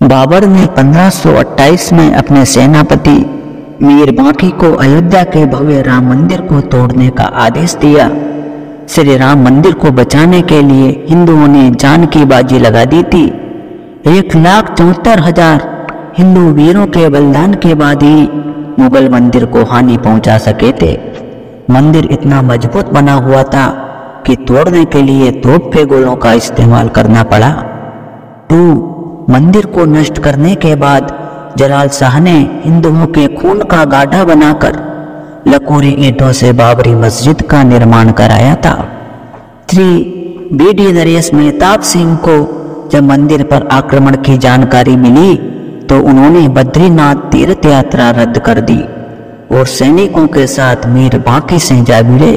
बाबर ने 1528 में अपने सेनापति मीर बांकी को अयोध्या के भव्य राम मंदिर को तोड़ने का आदेश दिया। श्री राम मंदिर को बचाने के लिए हिंदुओं ने जान की बाजी लगा दी थी। 1,74,000 हिंदू वीरों के बलिदान के बाद ही मुगल मंदिर को हानि पहुंचा सके थे। मंदिर इतना मजबूत बना हुआ था कि तोड़ने के लिए तोप के गोलों का इस्तेमाल करना पड़ा। 2. मंदिर को नष्ट करने के बाद जलाल शाह ने हिंदुओं के खून का गाढ़ा बनाकर लकोरी ईंटों से बाबरी मस्जिद का निर्माण कराया था। 3. बीडी नरेश मेहताब सिंह को जब मंदिर पर आक्रमण की जानकारी मिली तो उन्होंने बद्रीनाथ तीर्थ यात्रा रद्द कर दी और सैनिकों के साथ मीर बांकी से जा भिड़े।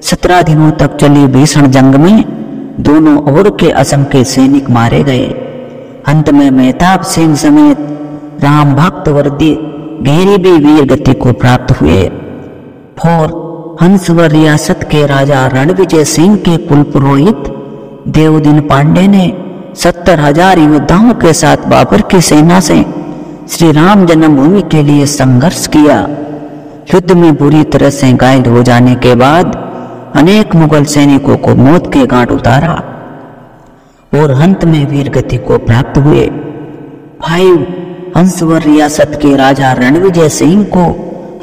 17 दिनों तक चली भीषण जंग में दोनों ओर के असंख्य सैनिक मारे गए। अंत में मेहताब सिंह समेत राम भक्त वर्दी गहरी भी वीर गति को प्राप्त हुए। 4. हंसवर रियासत के राजा रणविजय सिंह के कुल पुरोहित देवदीन पांडे ने 70,000 योद्धाओं के साथ बाबर की सेना से श्री राम जन्मभूमि के लिए संघर्ष किया। युद्ध में बुरी तरह से घायल हो जाने के बाद अनेक मुगल सैनिकों को मौत के घाट उतारा और अंत में वीर गति को प्राप्त हुए। 5. हंसवर रियासत के राजा रणविजय सिंह को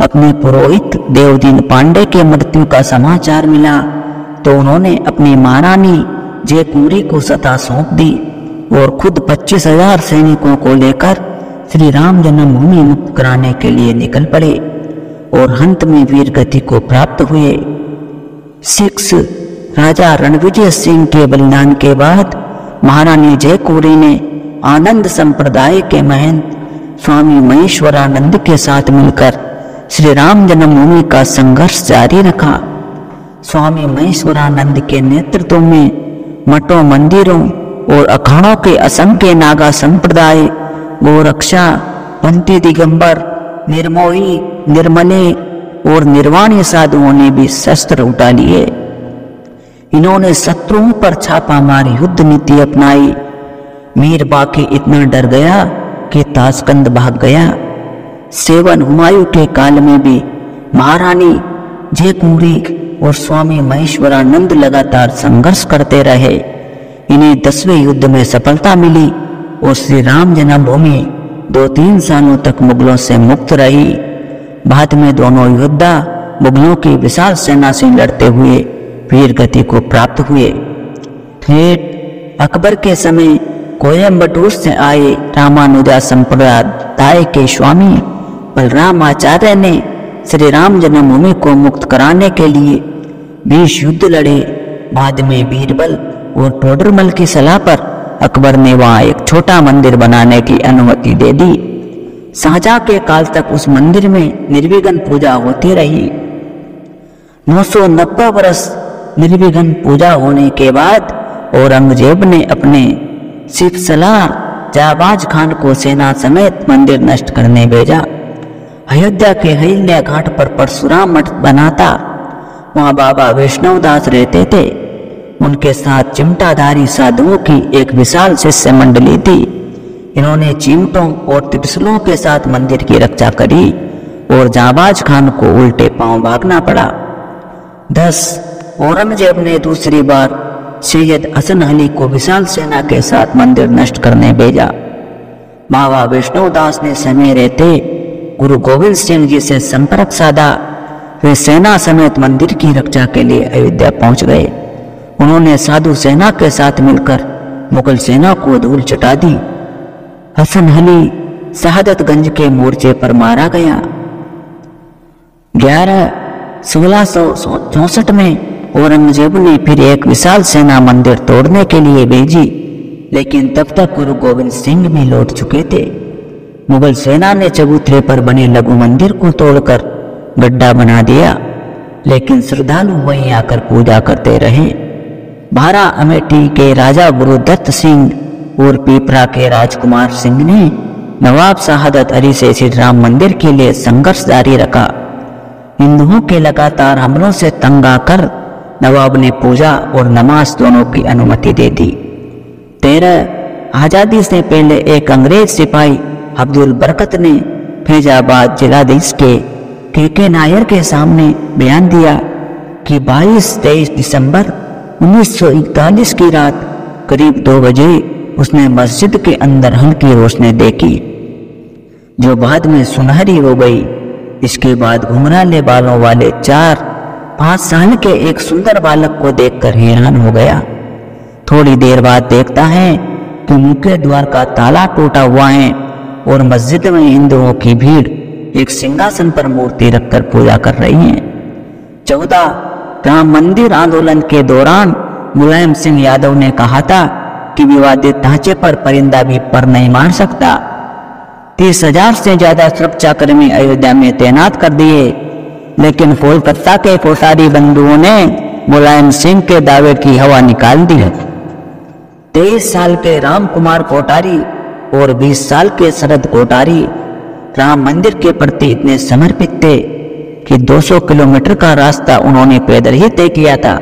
अपने पुरोहित देवदीन पांडे के मृत्यु का समाचार मिला तो उन्होंने अपनी महारानी जयकुमारी को सत्ता सौंप दी और खुद 25,000 सैनिकों को लेकर श्री राम जन्मभूमि मुक्त कराने के लिए निकल पड़े और अंत में वीर गति को प्राप्त हुए। 6. राजा रणविजय सिंह के बलिदान के बाद महारानी जयकुमारी ने आनंद संप्रदाय के महंत स्वामी महेश्वरानंद के साथ मिलकर श्री राम जन्मभूमि का संघर्ष जारी रखा। स्वामी महेश्वरानंद के नेतृत्व में मठों, मंदिरों और अखाड़ों के असंख्य नागा संप्रदाय, गोरक्षा, पंथी दिगंबर, निर्मोही, निर्मले और निर्वाणी साधुओं ने भी शस्त्र उठा लिए। इन्होंने शत्रुओं पर छापा मार युद्ध नीति अपनाई। मीर बांकी इतना डर गया कि ताशकंद भाग गया। 7. हुमायूं के काल में भी महारानी जयकुमारी और स्वामी महेश्वरानंद लगातार संघर्ष करते रहे। इन्हें 10वें युद्ध में सफलता मिली और श्री राम जन्मभूमि 2-3 सालों तक मुगलों से मुक्त रही। बाद में दोनों योद्धा मुगलों की विशाल सेना से लड़ते हुए वीर गति को प्राप्त हुए। 8. अकबर के समय कोयम्बटूर से आए रामानुजा संप्रदाय के स्वामी बलराम आचार्य ने श्री राम जन्मभूमि को मुक्त कराने के लिए 20 युद्ध लड़े। बाद में बीरबल और टोडरमल की सलाह पर अकबर ने वहां एक छोटा मंदिर बनाने की अनुमति दे दी। शाहजहां के काल तक उस मंदिर में निर्विघ्न पूजा होती रही। 990 वर्ष निर्विघ्न पूजा होने के बाद औरंगजेब ने अपने सिपसलार जाबाज खान को सेना समेत मंदिर नष्ट करने भेजा। अयोध्या के अहिल्या घाट पर परशुराम मठ बना था। वहां बाबा वैष्णवदास रहते थे। उनके साथ चिमटाधारी साधुओं की एक विशाल शिष्य मंडली थी। इन्होंने चिमटों और त्रिशूलों के साथ मंदिर की रक्षा करी और जाबाज खान को उल्टे पांव भागना पड़ा। 10. औरंगजेब ने दूसरी बार सैयद हसन अली को विशाल सेना के साथ मंदिर नष्ट करने भेजा। बाबा वैष्णवदास ने समय रहते गुरु गोविंद सिंह जी से संपर्क साधा। वे सेना समेत मंदिर की रक्षा के लिए अयोध्या पहुंच गए। उन्होंने साधु सेना के साथ मिलकर मुगल सेना को धूल चटा दी। हसन अली शहादतगंज के मोर्चे पर मारा गया। 1664 में औरंगजेब ने फिर एक विशाल सेना मंदिर तोड़ने के लिए भेजी, लेकिन तब तक गुरु गोविंद सिंह भी लौट चुके थे। मुगल सेना ने चबूतरे पर बने लघु मंदिर को तोड़कर गड्ढा बना दिया, लेकिन श्रद्धालु वहीं आकर पूजा करते रहे। भारा अमेठी के राजा गुरुदत्त सिंह और पीपरा के राजकुमार सिंह ने नवाब शहादत अली से श्री राम मंदिर के लिए संघर्ष जारी रखा। हिंदुओं के लगातार हमलों से तंग आकर नवाब ने पूजा और नमाज दोनों की अनुमति दे दी। 13. आज़ादी से पहले एक अंग्रेज सिपाही अब्दुल बरकत ने फैजाबाद जिलाधीश के नायर के सामने बयान दिया कि 22-23 दिसंबर 1941 की रात करीब 2 बजे उसने मस्जिद के अंदर हल्की रोशनी देखी जो बाद में सुनहरी हो गई। इसके बाद घुंघराले बालों वाले 4-5 साल के एक सुंदर बालक को देखकर हैरान हो गया। थोड़ी देर बाद देखता है कि मुख्य द्वार का ताला टूटा हुआ है और मस्जिद में हिंदुओं की भीड़ एक सिंहासन पर मूर्ति रखकर पूजा कर रही है। 14 राम मंदिर आंदोलन के दौरान मुलायम सिंह यादव ने कहा था कि विवादित ढांचे पर परिंदा भी पर नहीं मार सकता। 30,000 से ज्यादा सुरक्षाकर्मी अयोध्या में तैनात कर दिए, लेकिन कोलकाता के कोठारी बंधुओं ने मुलायम सिंह के दावे की हवा निकाल दी है। 23 साल के राम कुमार कोठारी और 20 साल के शरद कोठारी राम मंदिर के प्रति इतने समर्पित थे कि 200 किलोमीटर का रास्ता उन्होंने पैदल ही तय किया था,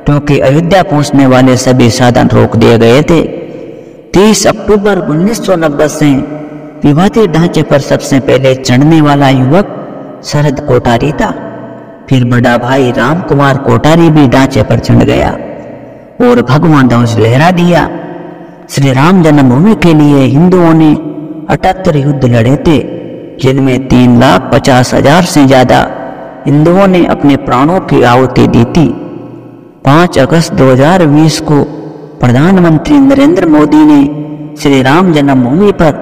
क्योंकि अयोध्या पहुंचने वाले सभी साधन रोक दिए गए थे। 30 अक्टूबर 1990 से विवादित ढांचे पर सबसे पहले चढ़ने वाला युवक शरद कोठारी था। फिर बड़ा भाई राम कुमार कोठारी भी ढांचे पर चढ़ गया और भगवान ध्वज लहरा दिया। श्री राम जन्मभूमि के लिए हिंदुओं ने 78 युद्ध लड़े थे, जिनमें 3,50,000 से ज्यादा हिंदुओं ने अपने प्राणों की आहुति दी थी। 5 अगस्त 2020 को प्रधानमंत्री नरेंद्र मोदी ने श्री राम जन्मभूमि पर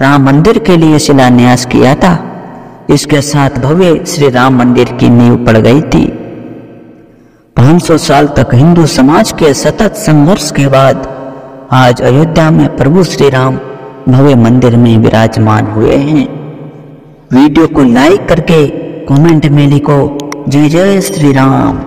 राम मंदिर के लिए शिलान्यास किया था। इसके साथ भव्य श्री राम मंदिर की नींव पड़ गई थी। 500 साल तक हिंदू समाज के सतत संघर्ष के बाद आज अयोध्या में प्रभु श्री राम भव्य मंदिर में विराजमान हुए हैं। वीडियो को लाइक करके कमेंट में लिखो जय जय श्री राम।